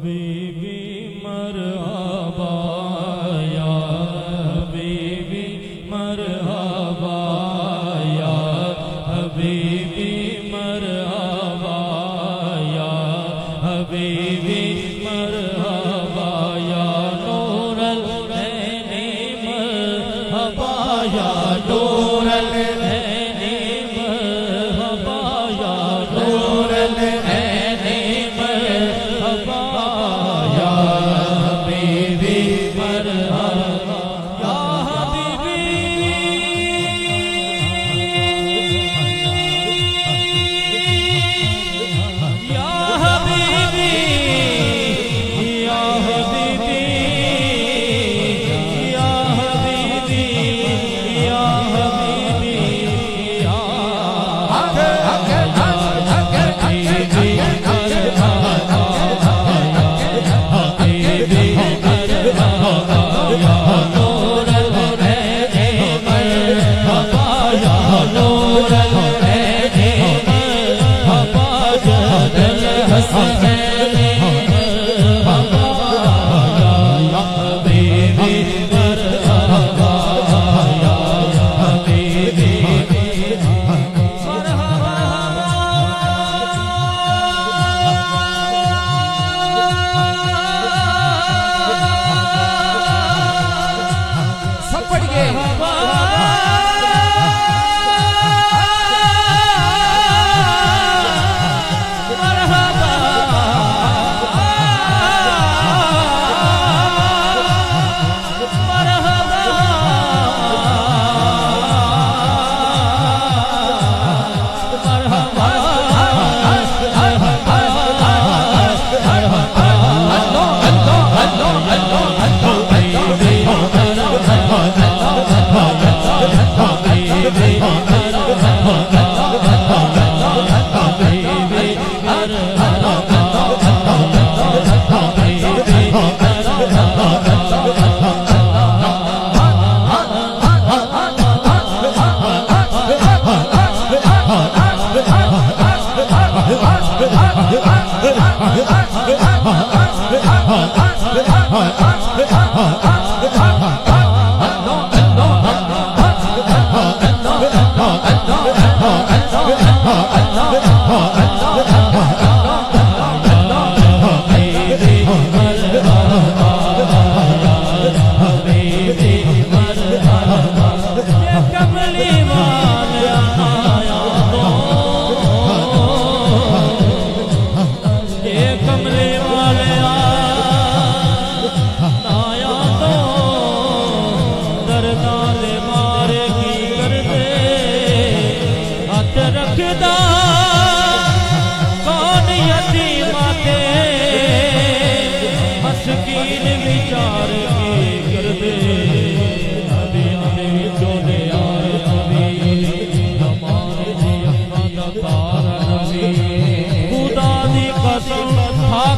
हबीबी मरहबा या हबीबी मरहबा या हबीबी मरहबा या हबीबी मरहबा या नूरल ऐनी मरहबा या नूरल ऐनी मरहबा या नूरल ऐनी मरहबा या हबीबी मरहबा या हबीबी या हबीबी या हबीबी या हबीबी या हबीबी या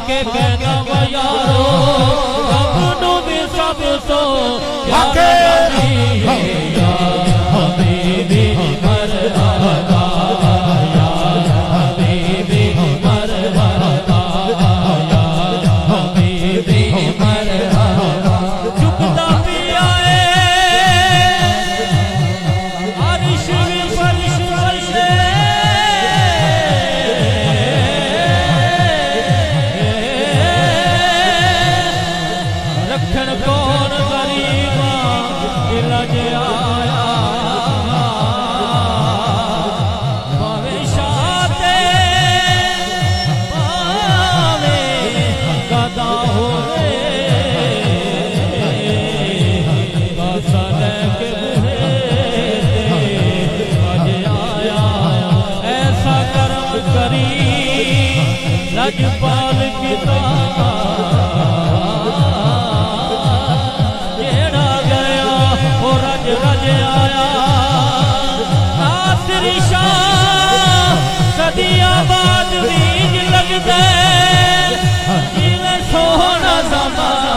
के कहना यारो अपनों में सब सो आके या हबीबी मरहबा या हबीबी मरहबा या हबीबी मरहबा झुकता भी आए अर्श फर्श से कौन गरीबा इलाज आया भविष्याते पावे गदा होए बसने के आज आया ऐसा कर्म करी लजपाल पिता रज आया नासिर शाह सदिया बाद बीज लगदे जिवें सोहना ज़माना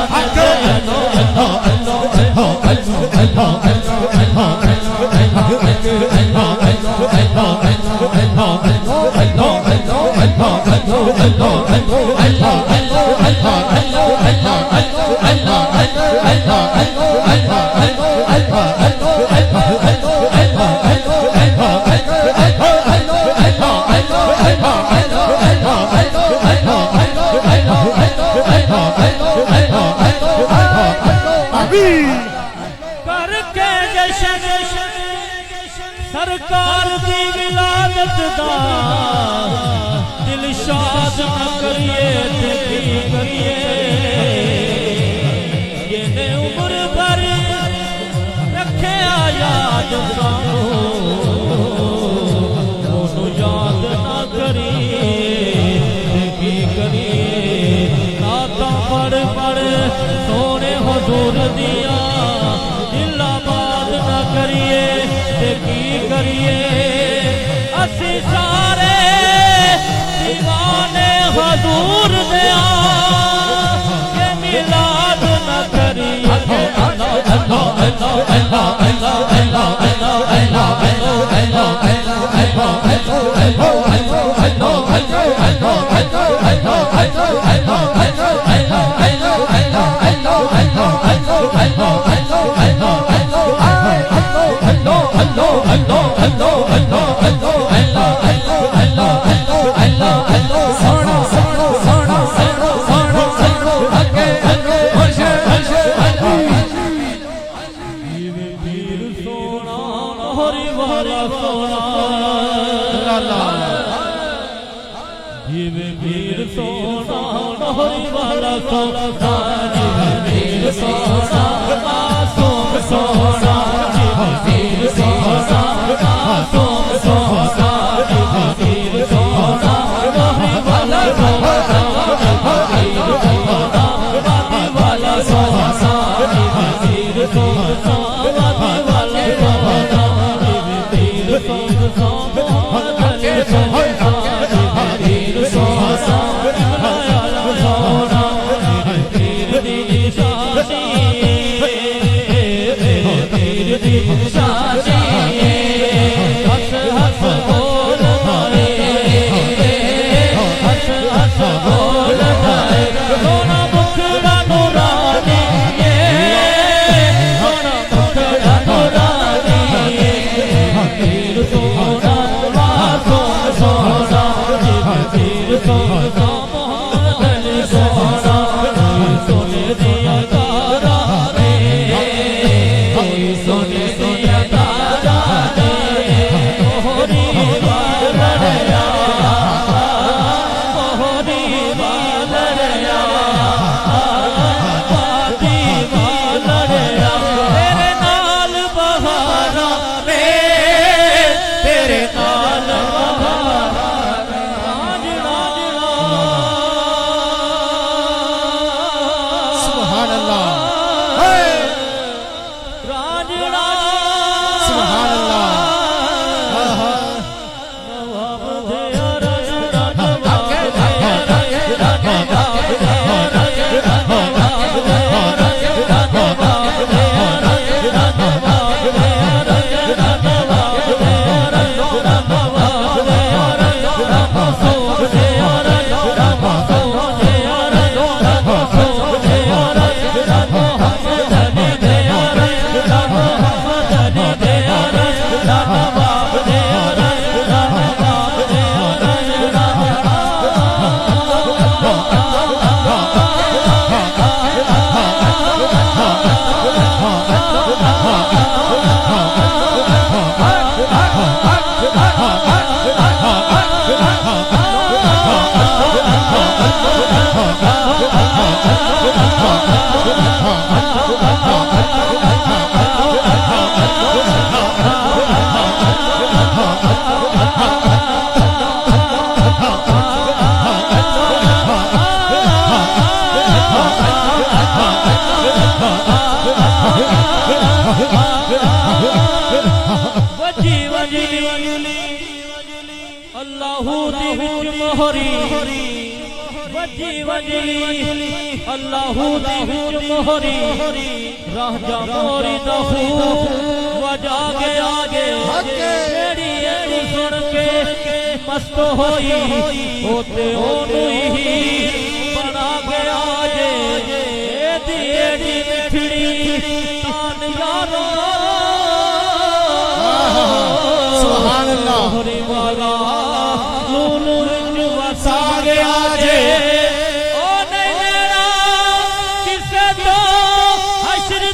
करके जशन सरकार दी विलादत दा दिल शाद न करिए ते की करिए जिन्हें उम्र भर रखे याद सानू ओनू याद न करिए ते की करिए नाता पढ़ पढ़ सोने हुजूर दिया दिलाबाद न करिए ते की करिए असी सारे दीवाने हुजूर दिया ये मिलाद न करिए अल्लाह अल्लाह अल्लाह अल्लाह अल्लाह अल्लाह अल्लाहू दी विच मोहरी वजी वजली अल्लाहू दी विच मोहरी राजा मोरी दहू वजा के आगे एड़ी एड़ी सुन के मस्त होई होते ओनू ही बना के आजे एदी एड़ी मिठड़ी तान यारो सुभान अल्लाह मोहरी वाला लूलू विच वसा के आजे ओ नहीं लेना किसे तो हश्र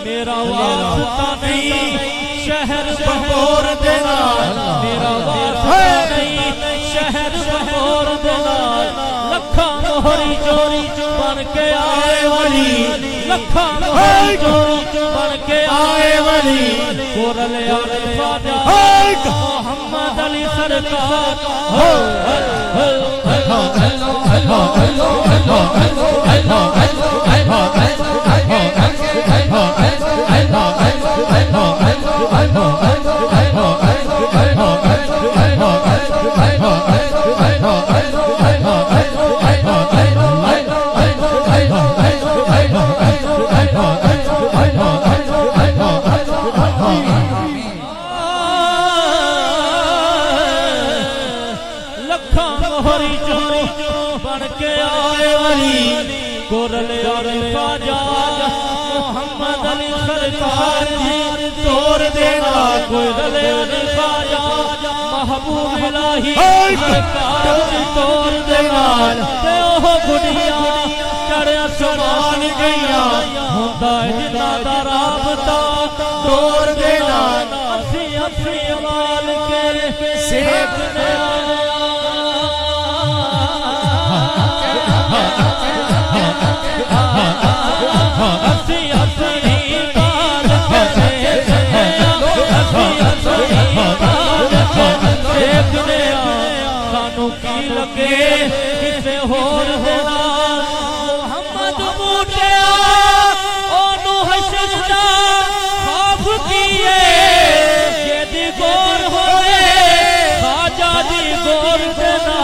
मेरा वास्ता नहीं शहर बहोर देना, मेरा वास्ता नहीं शहर बहोर देना। लखा मोहरी चोरी बन के आए वाली, लखा मोहरी चोरी बन के आए वाली। कोरल यार ख्वाजा मोहम्मद अली सरकार। कोरल यार ख्वाजा मोहम्मद अली सरकार तोड़ देना। कोरल यार ख्वाजा महबूब इलाही सरकार तोड़ देना। ओ गुड़िया चढ़ आसमान गईया होंदा जिन्ना दा राबता तोड़ देना। असी असी वाल के सेकने किसे होर देना। मोहम्मद बूटिया ओनू हशदा खाफ किए यदि गौर होए खाजा दी गौर देना।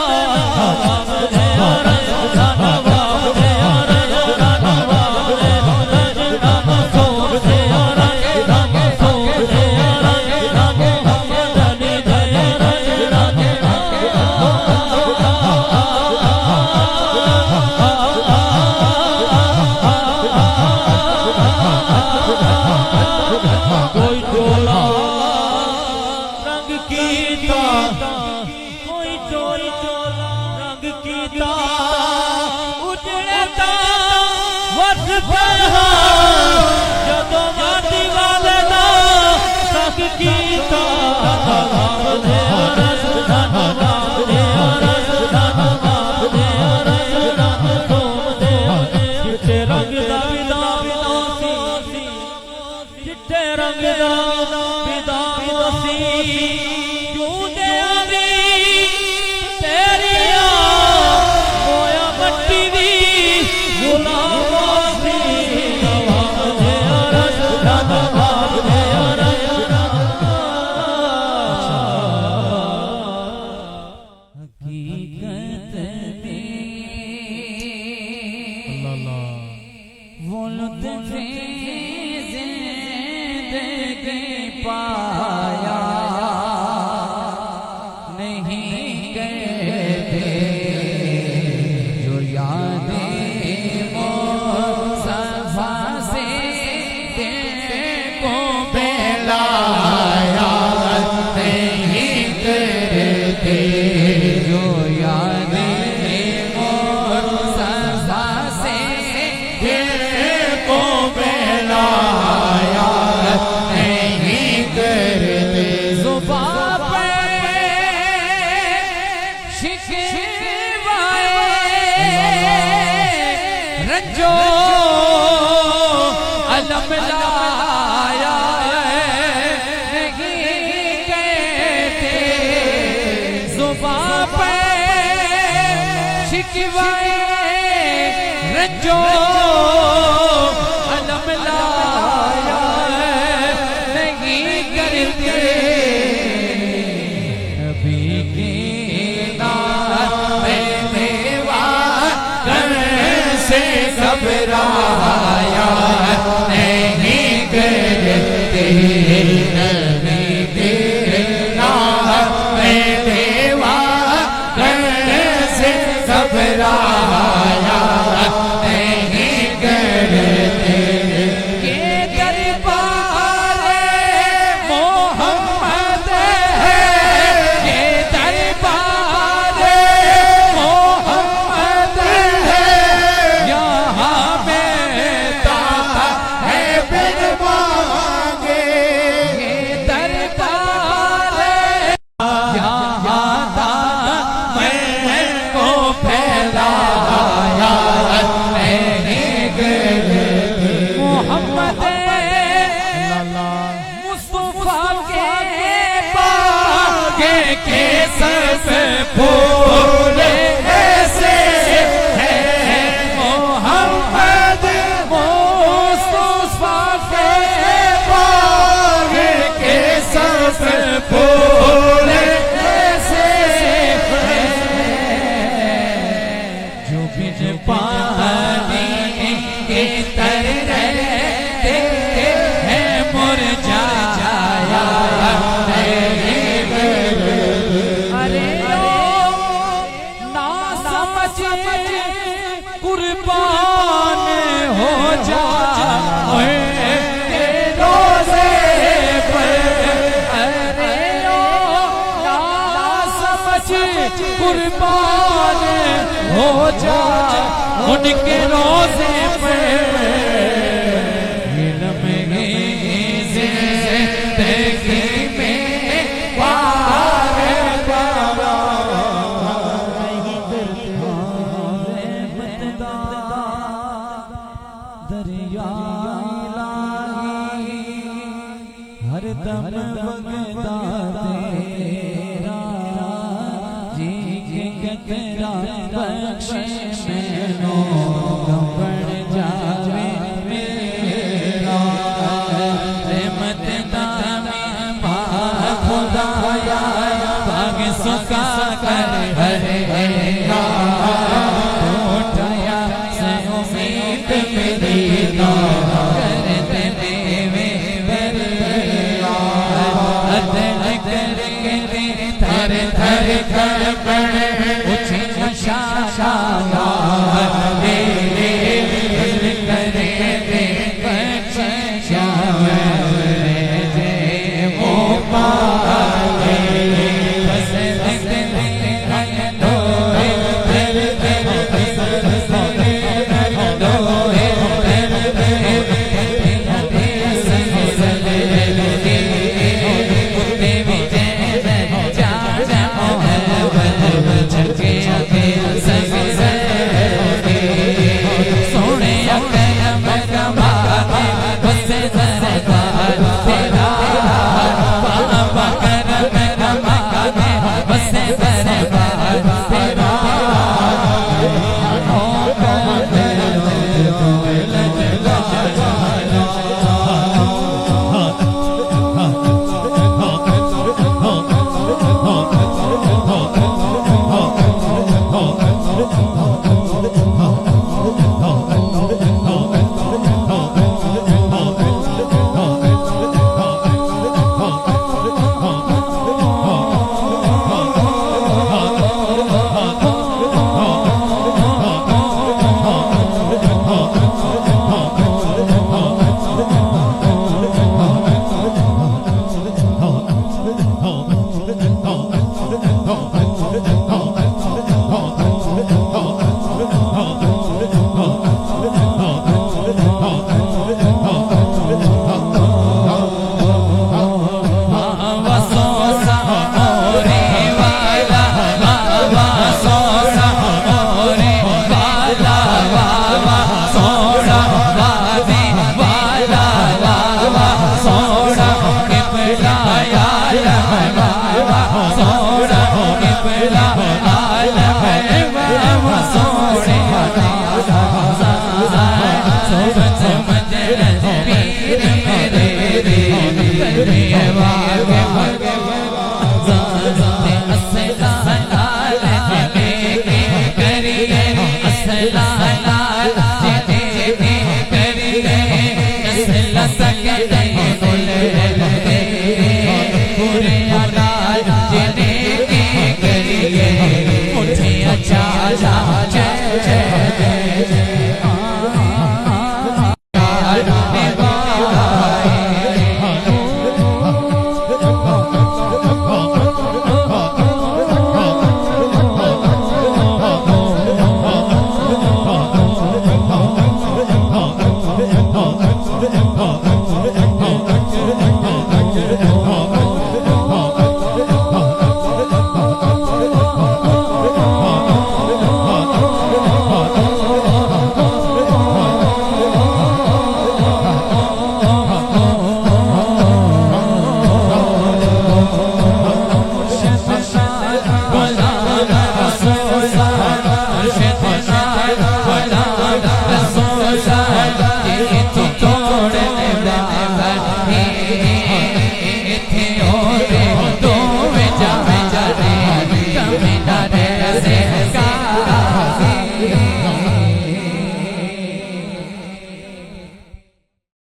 पाया नहीं कहते जो यादें मुस्तफा से दिल को बेलाया नहीं करते जो यादें मुस्तफा से दिल को बेलाया नहीं करते। के सब फूल ऐसे है मोहम्मद मुस्तफा के बाग के सब फूल ऐसे है जो बिन पानी के तर रहते हैं मुरझाया कुर्बान हो जाए रोज़े पर अरे ना समझ कुर्बान हो जाए उनके रोज़े पर हर दम बगदा तेरा जी के तेरा बख्शे मैनो बढ़ जावे मेरा रहमत दामी पा खुदाया भाग सुखा कर हरे उठाया से उम्मीद मेरी करिए